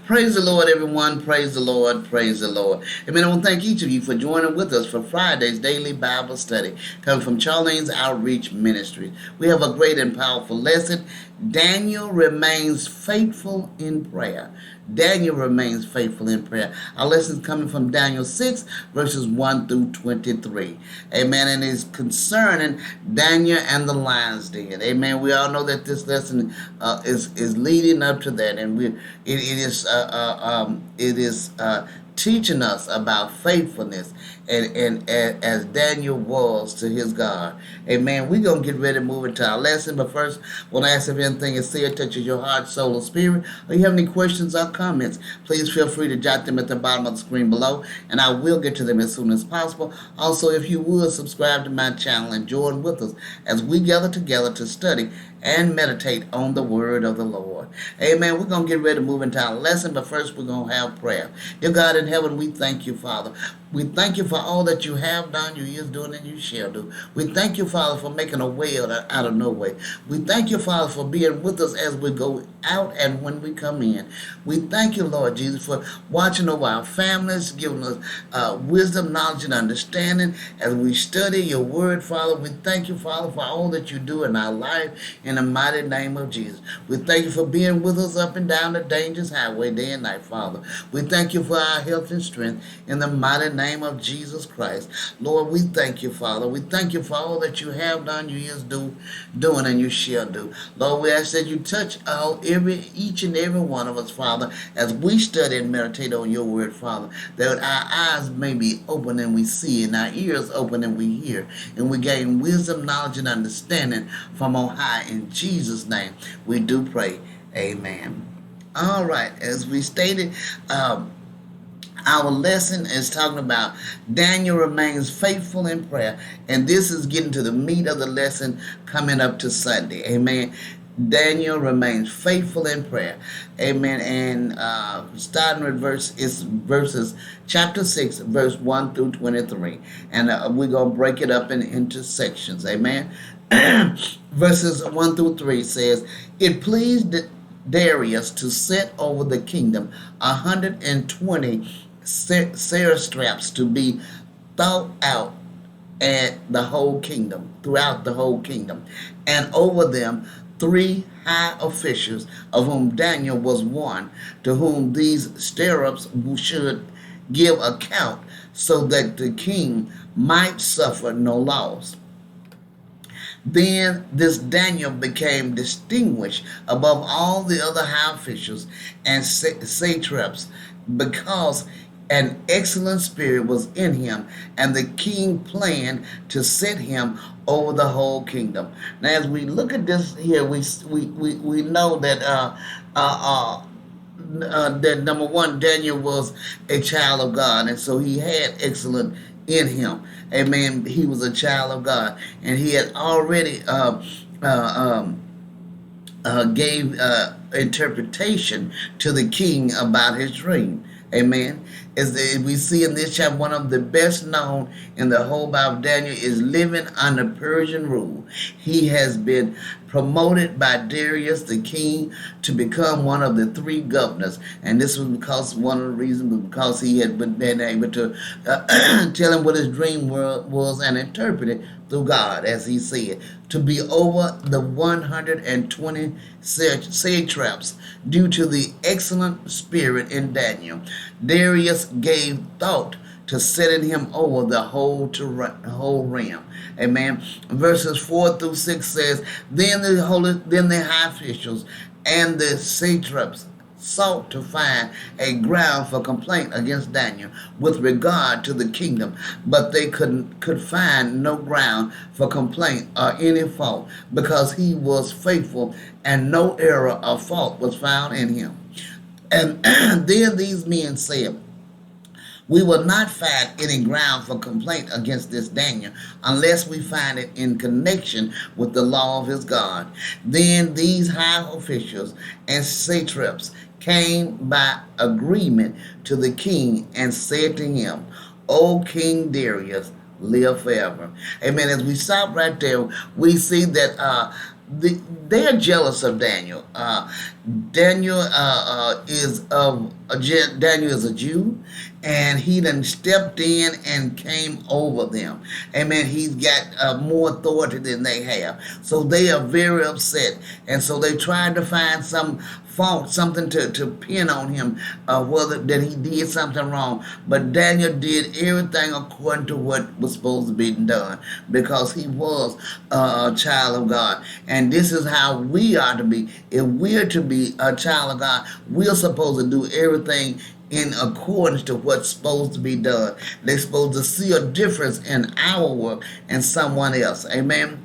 Praise the Lord, everyone. Praise the Lord. Praise the Lord. Amen. I want to thank each of you for joining with us for Friday's daily Bible study coming from Charlene's Outreach Ministry. We have a great and powerful lesson. Daniel remains faithful in prayer. Daniel remains faithful in prayer. Our lesson is coming from Daniel 6, verses 1 through 23. Amen. And it's concerning Daniel and the lion's den. Amen. We all know that this lesson is leading up to that, and it is teaching us about faithfulness and as Daniel was to his God. Amen. We're going to get ready to move into our lesson, but first, I want to ask if anything is said touches your heart, soul, or spirit, or you have any questions or comments, please feel free to jot them at the bottom of the screen below, and I will get to them as soon as possible. Also, if you would, subscribe to my channel and join with us as we gather together to study and meditate on the word of the Lord. Amen. We're going to get ready to move into our lesson, but first we're going to have prayer. Dear God in heaven, we thank you, Father. We thank you for all that you have done, you is doing, and you shall do. We thank you, Father, for making a way out of no way. We thank you, Father, for being with us as we go out and when we come in. We thank you, Lord Jesus, for watching over our families, giving us wisdom, knowledge, and understanding as we study your word, Father. We thank you, Father, for all that you do in our life in the mighty name of Jesus. We thank you for being with us up and down the dangerous highway day and night, Father. We thank you for our health and strength in the mighty name of Jesus Christ. Lord, we thank you, Father. We thank you for all that you have done, you is doing, and you shall do. Lord, we ask that you touch each and every one of us, Father, as we study and meditate on your word, Father, that our eyes may be open and we see, and our ears open and we hear, and we gain wisdom, knowledge, and understanding from on high. In Jesus' name, we do pray. Amen. All right, as we stated, our lesson is talking about Daniel remains faithful in prayer. And this is getting to the meat of the lesson coming up to Sunday. Amen. Daniel remains faithful in prayer. Amen. And starting with verses chapter 6, verse 1 through 23. And we're going to break it up into sections. Amen. Verses 1 through 3 says, "It pleased Darius to set over the kingdom 120 satraps to be thought out at the whole kingdom, throughout the whole kingdom, and over them 3 high officials, of whom Daniel was one, to whom these satraps should give account, so that the king might suffer no loss. Then this Daniel became distinguished above all the other high officials and satraps, because an excellent spirit was in him, and the king planned to set him over the whole kingdom." Now, as we look at this here, we know that that number one, Daniel was a child of God, and so he had excellent in him. Amen. He was a child of God, and he had already gave interpretation to the king about his dream. Amen. As we see in this chapter, one of the best known in the whole Bible, Daniel is living under Persian rule. He has been promoted by Darius the king to become one of the 3 governors, and this was because one of the reasons was because he had been able to tell him what his dream was and interpret it through God, as he said, to be over the 120 satraps due to the excellent spirit in Daniel. Darius gave thought to setting him over the whole realm. Amen. Verses 4 through 6 says, then the high officials and the satraps sought to find a ground for complaint against Daniel with regard to the kingdom, but they could find no ground for complaint or any fault, because he was faithful and no error or fault was found in him. And then these men said, "We will not find any ground for complaint against this Daniel unless we find it in connection with the law of his God." Then these high officials and satraps came by agreement to the king and said to him, "O King Darius, live forever." Amen. As we stop right there, we see that they are jealous of Daniel. Daniel Daniel is a Jew, and he done stepped in and came over them. Amen. He's got more authority than they have, so they are very upset, and so they tried to find some fault, something to pin on him, whether that he did something wrong. But Daniel did everything according to what was supposed to be done, because he was a child of God. And this is how we are to be. If we're to be a child of God, we're supposed to do everything in accordance to what's supposed to be done. They're supposed to see a difference in our work and someone else. Amen.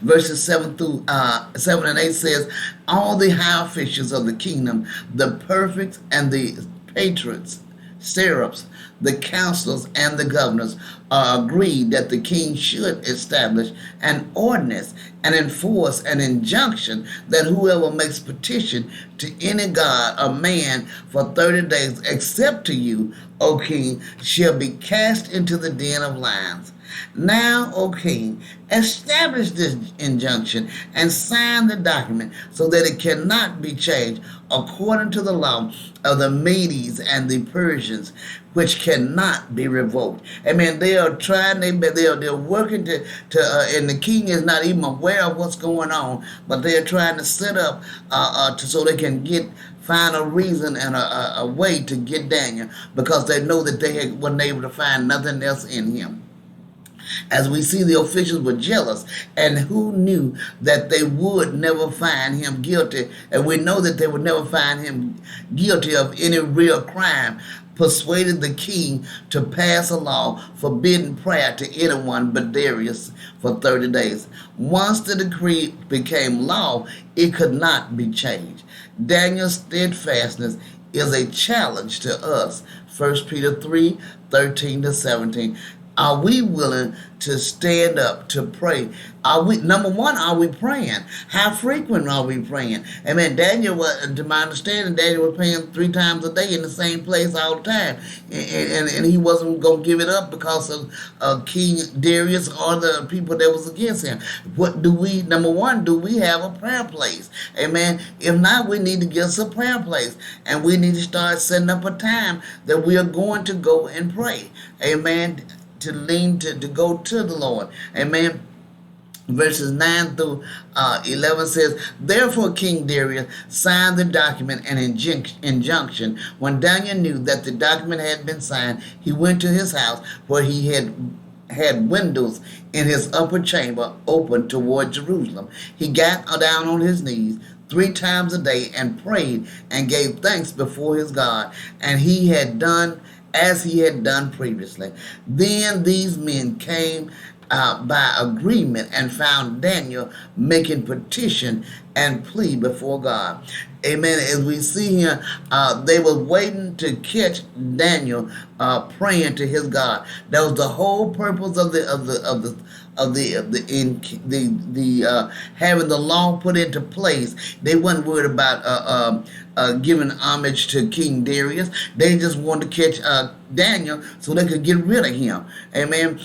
Verses 7 and 8 says, all the high officials of the kingdom, the perfect and the patriots, satraps, the counselors, and the governors are agreed that the king should establish an ordinance and enforce an injunction that whoever makes petition to any god or man for 30 days, except to you, O king, shall be cast into the den of lions. Now, O king, establish this injunction and sign the document so that it cannot be changed according to the law of the Medes and the Persians, which cannot be revoked. Amen. They are trying, they're working and the king is not even aware of what's going on, but they are trying to set up so they can find a reason and a way to get Daniel, because they know that they weren't able to find nothing else in him. As we see, the officials were jealous, and who knew that they would never find him guilty, and we know that they would never find him guilty of any real crime, persuaded the king to pass a law forbidding prayer to anyone but Darius for 30 days. Once the decree became law, it could not be changed. Daniel's steadfastness is a challenge to us. 1 Peter 3:13-17. Are we willing to stand up to pray? Number one, are we praying? How frequent are we praying? Amen. Daniel was, to my understanding, Daniel was praying 3 times a day in the same place all the time. And he wasn't going to give it up because of King Darius or the people that was against him. Number one, do we have a prayer place? Amen. If not, we need to get us a prayer place. And we need to start setting up a time that we are going to go and pray. Amen. To go to the Lord. Amen. Verses 9-11 says, therefore King Darius signed the document and injunction. When Daniel knew that the document had been signed, he went to his house, where he had windows in his upper chamber open toward Jerusalem. He got down on his knees 3 times a day and prayed and gave thanks before his God, and he had done as he had done previously. Then these men came by agreement and found Daniel making petition and plea before God. Amen. As we see here, they were waiting to catch Daniel praying to his God. That was the whole purpose of having the law put into place. They weren't worried about giving homage to King Darius. They just wanted to catch Daniel so they could get rid of him. Amen.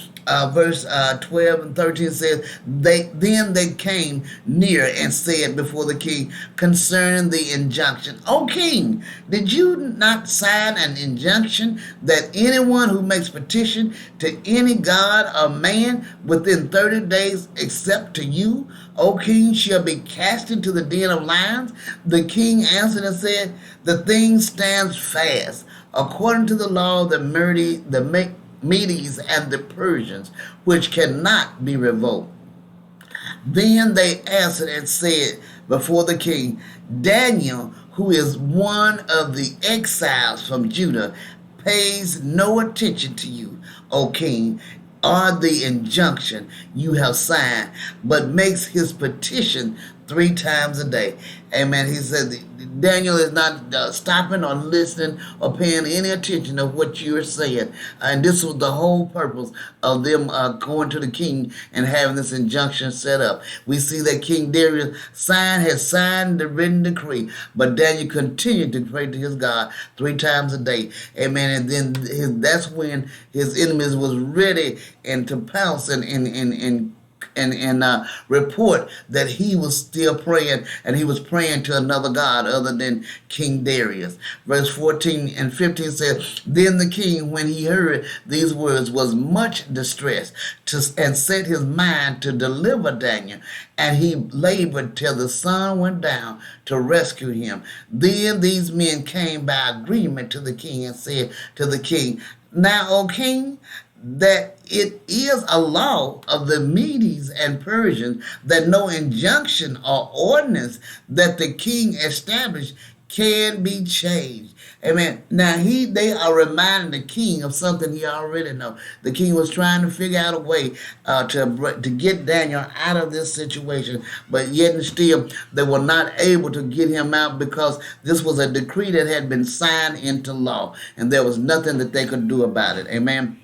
Verse 12 and 13 says, then they came near and said before the king concerning the injunction, O king, did you not sign an injunction that anyone who makes petition to any god or man within 30 days except to you, O king, shall be cast into the den of lions? The king answered and said, the thing stands fast according to the law of the Medes and the Persians, which cannot be revoked. Then they answered and said before the king, Daniel, who is one of the exiles from Judah, pays no attention to you, O king, or the injunction you have signed, but makes his petition 3 times a day. Amen. He said Daniel is not stopping or listening or paying any attention to what you're saying. And this was the whole purpose of them going to the king and having this injunction set up. We see that King Darius had signed the written decree, but Daniel continued to pray to his God 3 times a day. Amen. And then that's when his enemies was ready and to pounce and and report that he was still praying, and he was praying to another God other than King Darius. Verse 14 and 15 says, Then the king, when he heard these words, was much distressed and set his mind to deliver Daniel, and he labored till the sun went down to rescue him. Then these men came by agreement to the king and said to the king, Now, O king, that it is a law of the Medes and Persians that no injunction or ordinance that the king established can be changed. Amen. Now they are reminding the king of something he already know. The king was trying to figure out a way to get Daniel out of this situation, but yet and still they were not able to get him out because this was a decree that had been signed into law, and there was nothing that they could do about it. Amen.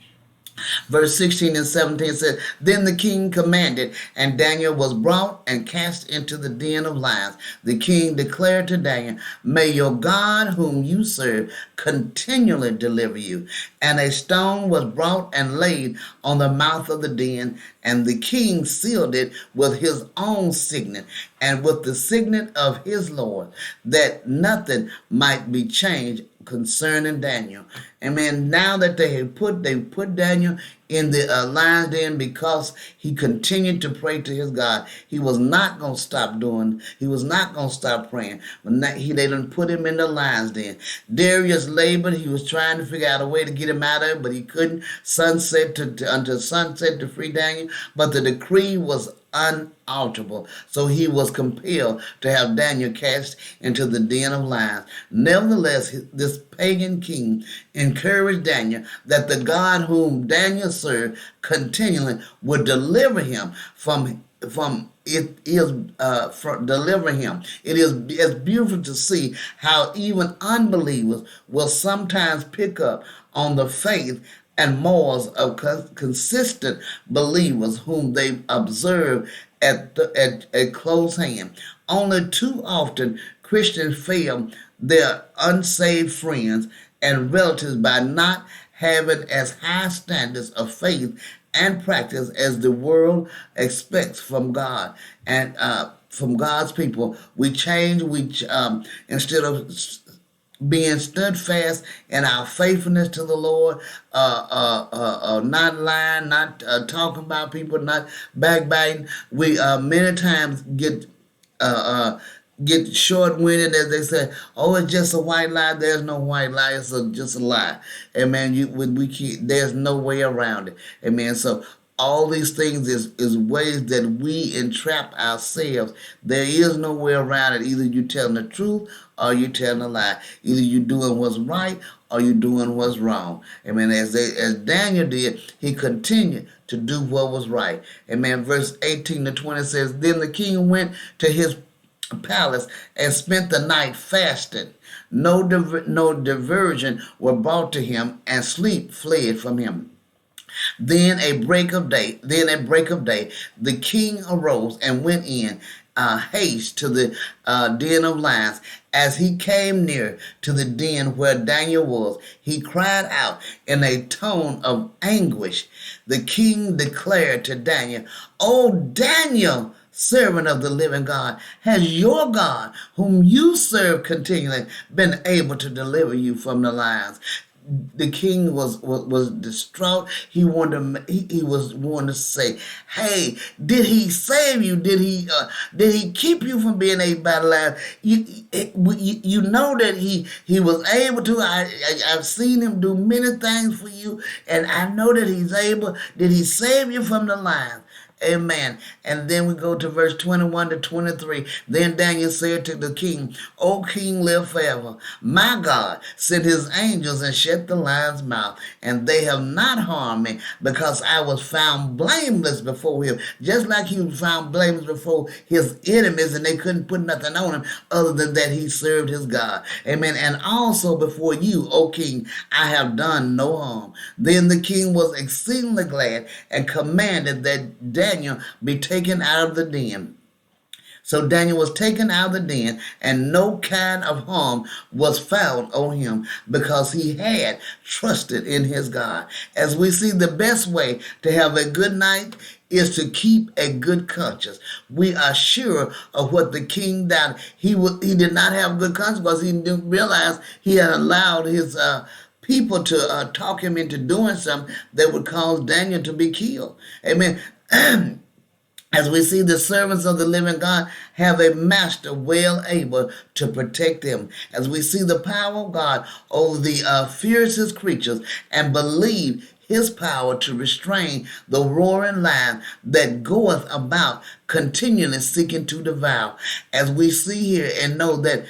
Verse 16 and 17 says, Then the king commanded, and Daniel was brought and cast into the den of lions. The king declared to Daniel, May your God whom you serve continually deliver you. And a stone was brought and laid on the mouth of the den, and the king sealed it with his own signet and with the signet of his Lord, that nothing might be changed concerning Daniel. Amen. Now that they put Daniel in the lion's den because he continued to pray to his God. He was not going to stop he was not going to stop praying. But they didn't put him in the lion's den. Darius labored. He was trying to figure out a way to get him out of it, but he couldn't. Until sunset to free Daniel. But the decree was unalterable. So he was compelled to have Daniel cast into the den of lions. Nevertheless, this pagan king encouraged Daniel that the God whom Daniel served continually would deliver him from delivering him. It's beautiful to see how even unbelievers will sometimes pick up on the faith and morals of consistent believers whom they observe at a close hand. Only too often Christians fail their unsaved friends and relatives by not having as high standards of faith and practice as the world expects from God and from God's people. We change. Instead of being steadfast in our faithfulness to the Lord, not lying, not talking about people, not backbiting. We many times get short-winded, as they say. Oh, it's just a white lie. There's no white lie. It's just a lie. Amen. There's no way around it. Amen. So all these things is ways that we entrap ourselves. There is no way around it. Either you telling the truth or you telling a lie. Either you doing what's right or you doing what's wrong. Amen. As Daniel did, he continued to do what was right. Amen. Verse 18 to 20 says, Then the king went to his palace and spent the night fasting. No diversion were brought to him, and sleep fled from him. Then a break of day, the king arose and went in haste to the den of lions. As he came near to the den where Daniel was, he cried out in a tone of anguish. The king declared to Daniel, O Daniel, servant of the living God, has your God, whom you serve continually, been able to deliver you from the lions? The king was distraught. He was wanting to say, "Hey, did he save you? Did he keep you from being able by the lions? You know that he was able to. I've seen him do many things for you, and I know that he's able. Did he save you from the lions?" Amen. And then we go to verse 21 to 23. Then Daniel said to the king, O king, live forever. My God sent his angels and shut the lion's mouth, and they have not harmed me, because I was found blameless before him. Just like he was found blameless before his enemies, and they couldn't put nothing on him other than that he served his God. Amen. And also before you, O king, I have done no harm. Then the king was exceedingly glad and commanded that Daniel be taken out of the den. So Daniel was taken out of the den, and no kind of harm was found on him, because he had trusted in his God. As we see, the best way to have a good night is to keep a good conscience. We are sure of what the king done. He did not have good conscience because he didn't realize he had allowed his people to talk him into doing something that would cause Daniel to be killed. Amen. As we see, the servants of the living God have a master well able to protect them. As we see the power of God over the fiercest creatures and believe his power to restrain the roaring lion that goeth about continually seeking to devour. As we see here and know that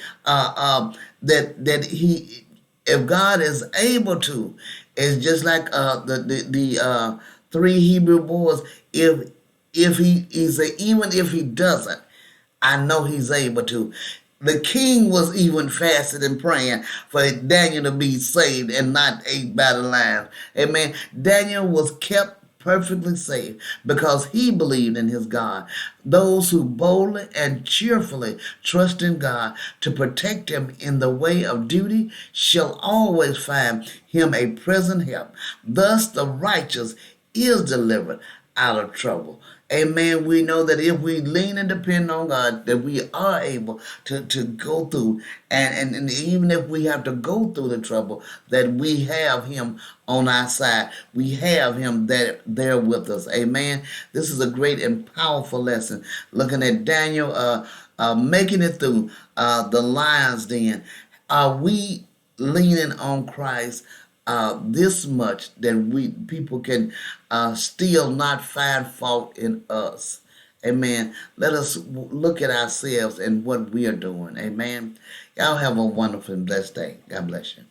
that he, if God is able to, it's just like the three Hebrew boys. If he is even if he doesn't, I know he's able to. The king was even fasting and praying for Daniel to be saved and not ate by the lions. Amen. Daniel was kept perfectly safe because he believed in his God. Those who boldly and cheerfully trust in God to protect him in the way of duty shall always find him a present help. Thus the righteous is delivered out of trouble. Amen. We know that if we lean and depend on God, that we are able to go through. And even if we have to go through the trouble, that we have him on our side. We have him there with us. Amen. This is a great and powerful lesson. Looking at Daniel making it through the lion's den. Are we leaning on Christ this much that we people can still not find fault in us? Amen. Let us look at ourselves and what we are doing. Amen. Y'all have a wonderful and blessed day. God bless you.